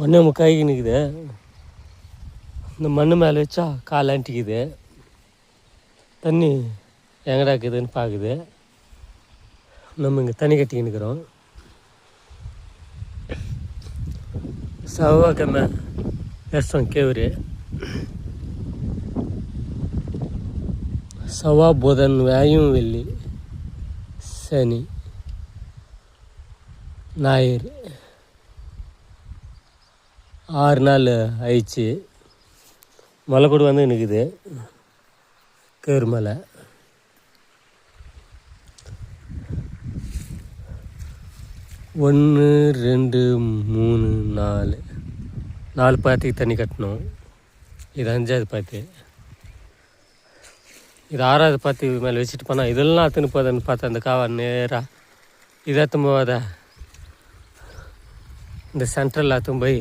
ஒன்றே முக்காய்க்கு நிற்குது. இந்த மண் மேலே வச்சா கால் அண்டிக்குது. தண்ணி எங்கடா இருக்குதுன்னு பார்க்குது. நம்ம இங்கே தண்ணி கட்டிக்கின்னு இருக்கிறோம். செவ்வாய்க்கிழமை வருஷம் கேவுரு. செவ்வாய் புதன் வியாழன் வெள்ளி சனி ஞாயிறு 6 நாள் ஆயிடுச்சு. மலை கூட வந்து நிற்குது. கேவுரு மலை. ஒன்று 2 3 4 பாத்திக்கு தண்ணி கட்டணும். இது 5ஆவது பாத்தி. இது 6ஆவது பாத்தி மேலே வச்சுட்டு போனால் இதெல்லாம் அத்துன்னு போதான்னு பார்த்தா அந்த காவா நேராக இது அத்தும் போவாத இந்த சென்ட்ரல் அத்தும் போய்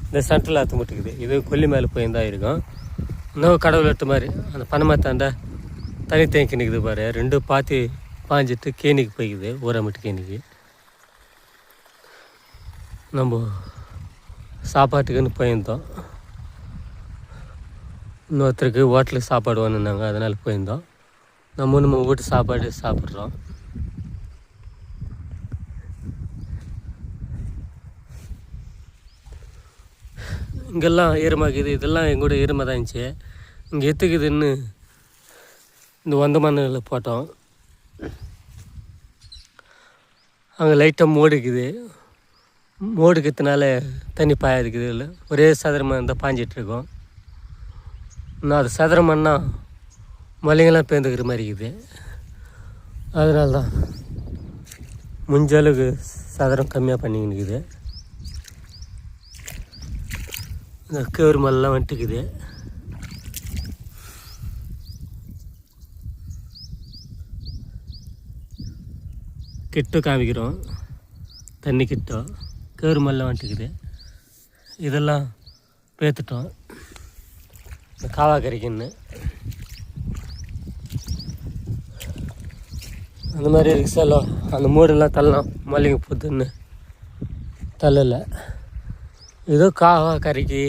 இந்த சென்ட்ரல் அத்து முட்டுக்குது. இது கொல்லி மேலே போயிருந்தா இருக்கும். இன்னும் கடவுள் எட்டு மாதிரி அந்த பனைமரத்தாண்ட தனி தேங்கி நிற்குது பாரு. 2 பாத்தி பாஞ்சிட்டு கேணிக்கு போய்க்குது. ஊரமிட்டு கேணிக்கு நம்ம சாப்பாட்டுக்குன்னு போயிருந்தோம். இன்னொருத்தருக்கு ஹோட்டலுக்கு சாப்பாடு வேணுன்னாங்க, அதனால் போயிருந்தோம். நம்ம வீட்டு சாப்பாடு சாப்பிட்றோம். இங்கெல்லாம் ஈரமாக்குது. இதெல்லாம் எங்கூட ஈரமாக தான் இருந்துச்சு. இங்கே எத்துக்குதுன்னு இந்த வந்த மண்ணில் போட்டோம். அங்கே லைட்டாக மூடிக்குது. மூடுக்கிறதுனால தண்ணி பாயிருக்குது. இல்லை ஒரே சதுரமாக இருந்தால் பாஞ்சிட்ருக்கோம். இன்னும் அது சதுரமன்னா மலைங்கெல்லாம் பேர்ந்துக்கிற மாதிரி இருக்குது. அதனால தான் முடிஞ்ச அளவுக்கு சதுரம் கம்மியாக பண்ணிக்கின்னு இருக்குது. இந்த கேவுரு மலைலாம் வந்துட்டுக்குது. கிட்ட காமிக்கிறோம். தண்ணி கிட்ட கேவுரு மலைலாம் வந்துட்டுக்குது. இதெல்லாம் பேத்துட்டோம் இந்த காவா கறிக்குன்னு. அந்த மாதிரி ரிக்ஸாலும் அந்த மூடெல்லாம் தள்ளலாம். மல்லிகை பூத்துன்னு தள்ளலை. ஏதோ காவா கறிக்கு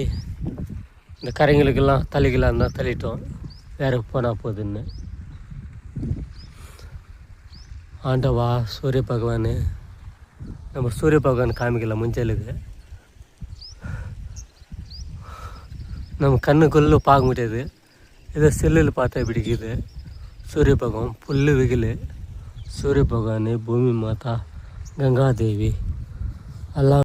இந்த கரைங்களுக்கெல்லாம் தள்ளிக்கலாம் தான் தள்ளிட்டோம். வேறு போனால் போகுதுன்னு. ஆண்டவா சூரிய பகவான், நம்ம சூரிய பகவான் காமிக்கலாம் முஞ்சலுக்கு. நம்ம கண்ணுக்குள்ளே பார்க்க முடியாது. ஏதோ செல்லில் பார்த்தா பிடிக்குது. சூரிய பகவான் புல் வெயில், சூரிய பகவான், பூமி மாதா, கங்காதேவி எல்லாம்